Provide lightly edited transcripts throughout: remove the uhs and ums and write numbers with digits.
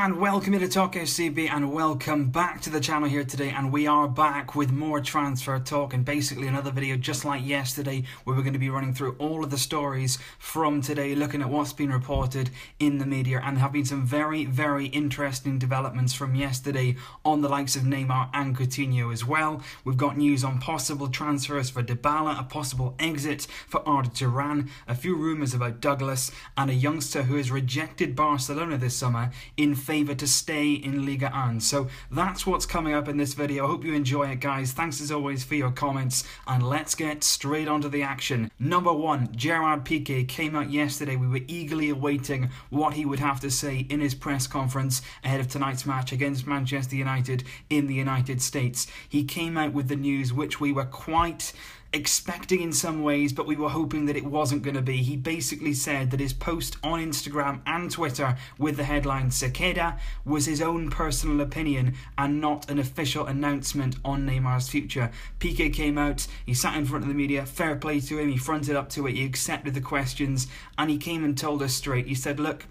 And welcome to Talk SCB and welcome back to the channel here today, and we are back with more transfer talk and basically another video just like yesterday where we're going to be running through all of the stories from today, looking at what's been reported in the media, and there have been some very interesting developments from yesterday on the likes of Neymar and Coutinho as well. We've got news on possible transfers for Dybala, a possible exit for Arda Turan, a few rumours about Douglas, and a youngster who has rejected Barcelona this summer in favour to stay in Liga 1. So that's what's coming up in this video. I hope you enjoy it, guys. Thanks as always for your comments, and let's get straight onto the action. Number one, Gerard Piqué came out yesterday. We were eagerly awaiting what he would have to say in his press conference ahead of tonight's match against Manchester United in the United States. He came out with the news which we were quite expecting in some ways, but we were hoping that it wasn't going to be. He basically said that his post on Instagram and Twitter with the headline "Sequeda" was his own personal opinion and not an official announcement on Neymar's future. Piqué came out, he sat in front of the media, fair play to him, he fronted up to it, he accepted the questions, and he came and told us straight. He said, look,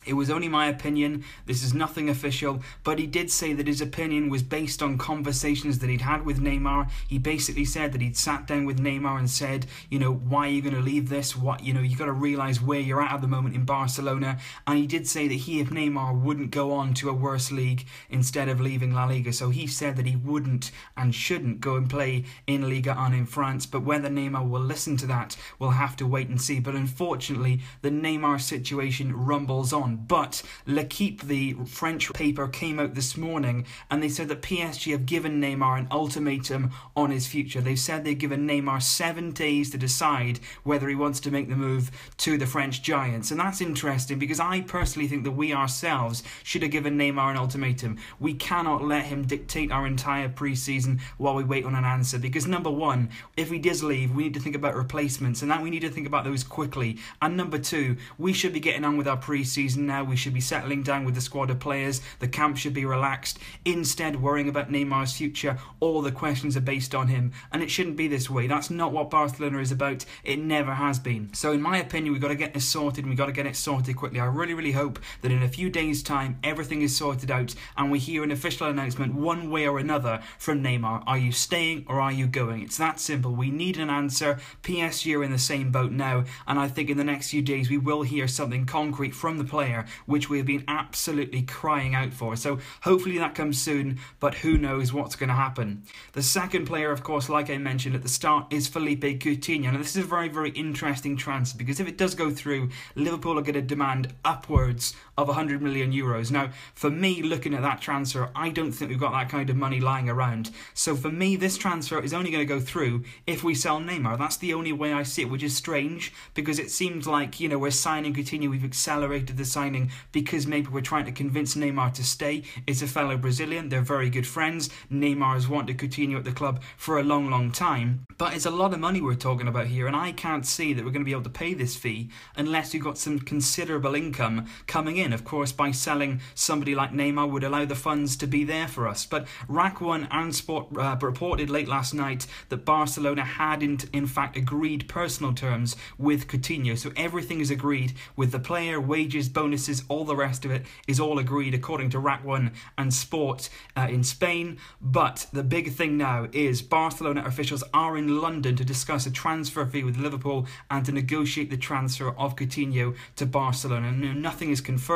it was only my opinion, this is nothing official, but he did say that his opinion was based on conversations that he'd had with Neymar. He basically said that he'd sat down with Neymar and said, you know, why are you going to leave this? You got to realise where you're at the moment in Barcelona. And he did say that he, if Neymar, wouldn't go on to a worse league instead of leaving La Liga. So he said that he wouldn't and shouldn't go and play in Liga 1 in France. But whether Neymar will listen to that, we'll have to wait and see. But unfortunately, the Neymar situation rumbles on. But L'Equipe, the French paper, came out this morning and they said that PSG have given Neymar an ultimatum on his future. They've said they've given Neymar 7 days to decide whether he wants to make the move to the French Giants. And that's interesting because I personally think that we ourselves should have given Neymar an ultimatum. We cannot let him dictate our entire pre-season while we wait on an answer, because number one, if he does leave, we need to think about replacements, and that we need to think about those quickly. And number two, we should be getting on with our pre-season now. We should be settling down with the squad of players. The camp should be relaxed. Instead, worrying about Neymar's future, all the questions are based on him, and it shouldn't be this way. That's not what Barcelona is about. It never has been. So in my opinion, we've got to get this sorted, and we've got to get it sorted quickly. I really hope that in a few days' time, everything is sorted out, and we hear an official announcement one way or another from Neymar. Are you staying or are you going? It's that simple. We need an answer. PSG are in the same boat now, and I think in the next few days we will hear something concrete from the player, which we have been absolutely crying out for. So hopefully that comes soon, but who knows what's going to happen. The second player, of course, like I mentioned at the start, is Philippe Coutinho. Now this is a very interesting transfer, because if it does go through, Liverpool are going to demand upwards of 100 million euros. Now, for me, looking at that transfer, I don't think we've got that kind of money lying around. So for me, this transfer is only going to go through if we sell Neymar. That's the only way I see it, which is strange, because it seems like, you know, we're signing Coutinho, we've accelerated the signing because maybe we're trying to convince Neymar to stay. It's a fellow Brazilian, they're very good friends. Neymar has wanted Coutinho at the club for a long time, but it's a lot of money we're talking about here, and I can't see that we're going to be able to pay this fee unless we've got some considerable income coming in. Of course, by selling somebody like Neymar would allow the funds to be there for us. But RAC1 and Sport reported late last night that Barcelona had in fact agreed personal terms with Coutinho. So everything is agreed with the player, wages, bonuses, all the rest of it is all agreed according to RAC1 and Sport in Spain. But the big thing now is Barcelona officials are in London to discuss a transfer fee with Liverpool and to negotiate the transfer of Coutinho to Barcelona. Nothing is confirmed.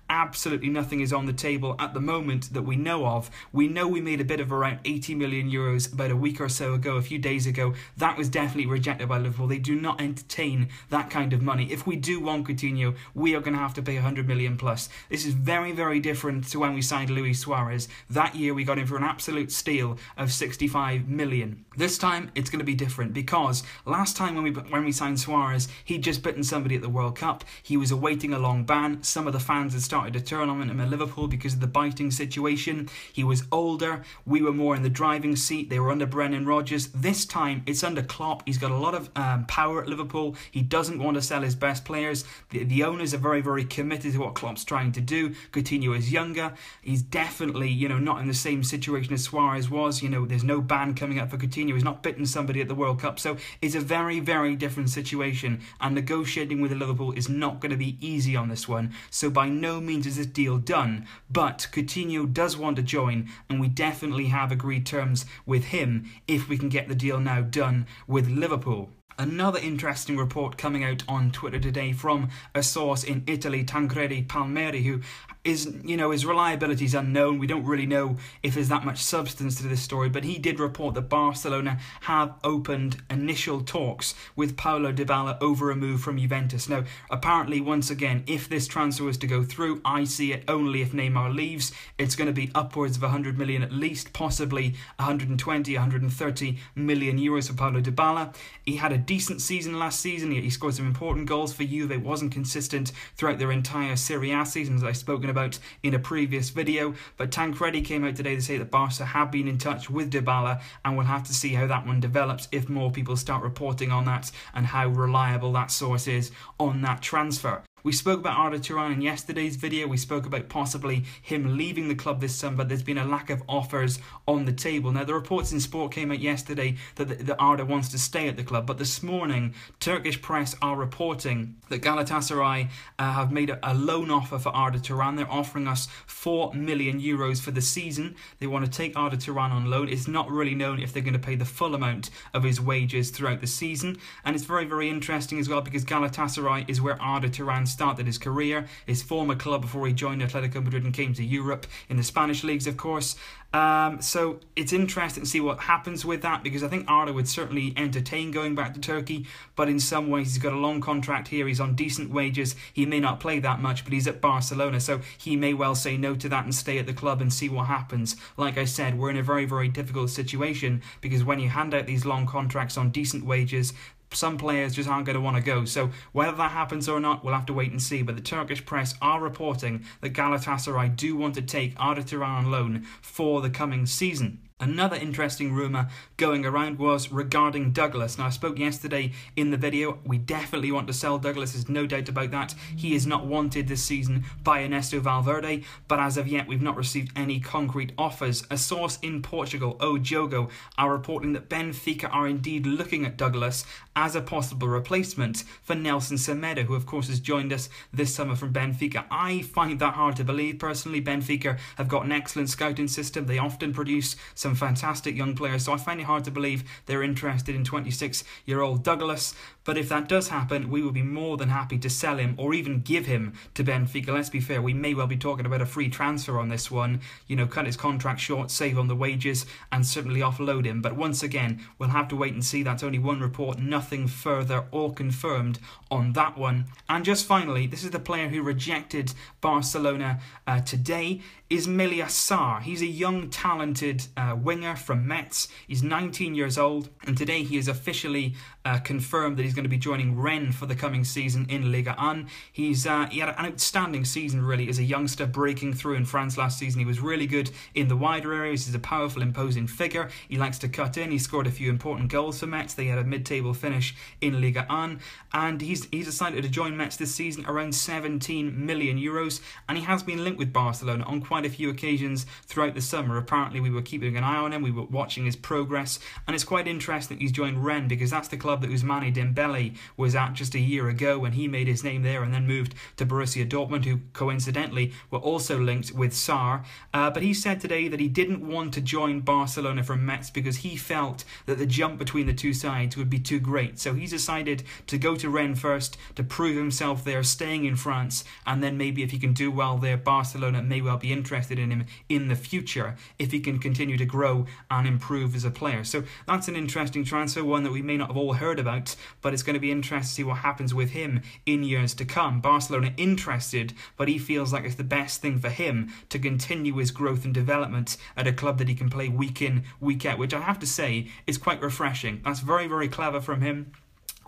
Absolutely nothing is on the table at the moment that we know of. We know we made a bid of around 80 million euros about a week or so ago, a few days ago. That was definitely rejected by Liverpool. They do not entertain that kind of money. If we do want Coutinho, we are going to have to pay 100 million plus. This is very different to when we signed Luis Suarez. That year we got him for an absolute steal of 65 million. This time it's going to be different, because last time when we signed Suarez, he'd just bitten somebody at the World Cup. He was awaiting a long ban. Some of the fans had started to turn on him at Liverpool because of the biting situation. He was older. We were more in the driving seat. They were under Brendan Rodgers. This time it's under Klopp. He's got a lot of power at Liverpool. He doesn't want to sell his best players. The owners are very committed to what Klopp's trying to do. Coutinho is younger. He's definitely, you know, not in the same situation as Suarez was. You know, there's no ban coming up for Coutinho. He's not bitten somebody at the World Cup. So it's a very different situation, and negotiating with Liverpool is not going to be easy on this one. So by no means is this deal done, but Coutinho does want to join, and we definitely have agreed terms with him if we can get the deal now done with Liverpool. Another interesting report coming out on Twitter today from a source in Italy, Tancredi Palmieri, who is, his reliability is unknown. We don't really know if there's that much substance to this story, but he did report that Barcelona have opened initial talks with Paulo Dybala over a move from Juventus. Now, apparently, once again, if this transfer was to go through, I see it only if Neymar leaves. It's going to be upwards of 100 million at least, possibly 120, 130 million euros for Paulo Dybala. He had a decent season last season. He scored some important goals for Juve. It wasn't consistent throughout their entire Serie A season, as I've spoken about in a previous video, but Tancredi came out today to say that Barca have been in touch with Dybala, and we'll have to see how that one develops if more people start reporting on that and how reliable that source is on that transfer. We spoke about Arda Turan in yesterday's video. We spoke about possibly him leaving the club this summer, but there's been a lack of offers on the table. Now, the reports in Sport came out yesterday that Arda wants to stay at the club, but this morning, Turkish press are reporting that Galatasaray have made a loan offer for Arda Turan. They're offering us 4 million euros for the season. They want to take Arda Turan on loan. It's not really known if they're going to pay the full amount of his wages throughout the season, and it's very, very interesting as well because Galatasaray is where Arda Turan started his career, his former club before he joined Atletico Madrid and came to Europe in the Spanish leagues, of course. So it's interesting to see what happens with that, because I think Arda would certainly entertain going back to Turkey, but in some ways he's got a long contract here, he's on decent wages, he may not play that much, but he's at Barcelona, so he may well say no to that and stay at the club and see what happens. Like I said, we're in a very, very difficult situation, because when you hand out these long contracts on decent wages, some players just aren't going to want to go. So whether that happens or not, we'll have to wait and see. But the Turkish press are reporting that Galatasaray do want to take Arda Turan on loan for the coming season. Another interesting rumour going around was regarding Douglas. Now, I spoke yesterday in the video. We definitely want to sell Douglas. There's no doubt about that. He is not wanted this season by Ernesto Valverde, but as of yet, we've not received any concrete offers. A source in Portugal, O Jogo, are reporting that Benfica are indeed looking at Douglas as a possible replacement for Nelson Semedo, who of course has joined us this summer from Benfica. I find that hard to believe personally. Benfica have got an excellent scouting system. They often produce some fantastic young players, so I find it hard to believe they're interested in 26-year-old Douglas. But if that does happen, we will be more than happy to sell him or even give him to Benfica. Let's be fair, we may well be talking about a free transfer on this one. Cut his contract short, save on the wages, and certainly offload him. But once again, we'll have to wait and see. That's only one report, nothing further or confirmed on that one. And just finally, this is the player who rejected Barcelona today, Ismaila Sarr. He's a young, talented winger from Metz. He's 19 years old, and today he has officially confirmed that he's going to be joining Rennes for the coming season in Ligue 1. He had an outstanding season, really, as a youngster breaking through in France last season. He was really good in the wider areas. He's a powerful, imposing figure. He likes to cut in. He scored a few important goals for Metz. They had a mid-table finish in Ligue 1, and he's decided to join Metz this season around 17 million euros, and he has been linked with Barcelona on quite a few occasions throughout the summer. Apparently, we were keeping an eye on him. We were watching his progress, and it's quite interesting that he's joined Rennes, because that's the club that Ousmane Dembele was at just a year ago when he made his name there and then moved to Borussia Dortmund, who coincidentally were also linked with Sarr. But he said today that he didn't want to join Barcelona from Metz because he felt that the jump between the two sides would be too great. So he's decided to go to Rennes first to prove himself there, staying in France, and then maybe if he can do well there, Barcelona may well be interested in him in the future if he can continue to grow and improve as a player. So that's an interesting transfer, one that we may not have all heard about, but it's going to be interesting to see what happens with him in years to come. Barcelona interested, but he feels like it's the best thing for him to continue his growth and development at a club that he can play week in, week out, which I have to say is quite refreshing. That's very, very clever from him.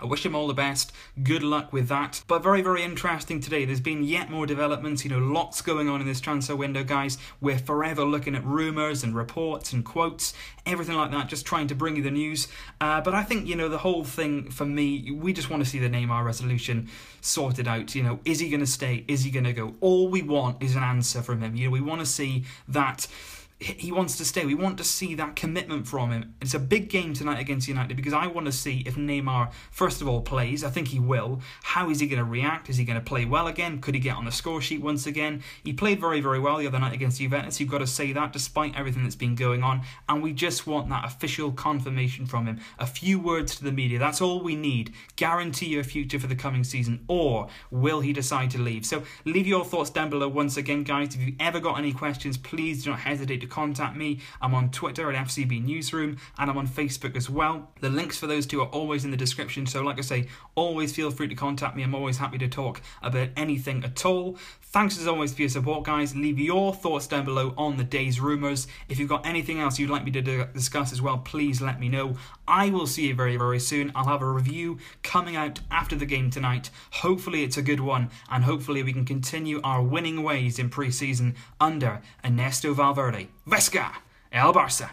I wish him all the best. Good luck with that. But very, very interesting today. There's been yet more developments. Lots going on in this transfer window, guys. We're forever looking at rumours and reports and quotes, everything like that, just trying to bring you the news. But I think, the whole thing for me, we just want to see the Neymar resolution sorted out. Is he going to stay? Is he going to go? All we want is an answer from him. We want to see that he wants to stay. We want to see that commitment from him. It's a big game tonight against United because I want to see if Neymar, first of all, plays. I think he will. How is he going to react? Is he going to play well again? Could he get on the score sheet once again? He played very, very well the other night against Juventus. You've got to say that despite everything that's been going on. And we just want that official confirmation from him. A few words to the media. That's all we need. Guarantee your future for the coming season. Or will he decide to leave? So leave your thoughts down below once again, guys. If you've ever got any questions, please do not hesitate to contact me. I'm on Twitter at FCB Newsroom and I'm on Facebook as well. The links for those two are always in the description, so like I say, always feel free to contact me. I'm always happy to talk about anything at all. Thanks as always for your support, guys. Leave your thoughts down below on the day's rumours. If you've got anything else you'd like me to discuss as well, please let me know. I will see you very, very soon. I'll have a review coming out after the game tonight. Hopefully it's a good one, and hopefully we can continue our winning ways in pre-season under Ernesto Valverde. Vesca! El Barça!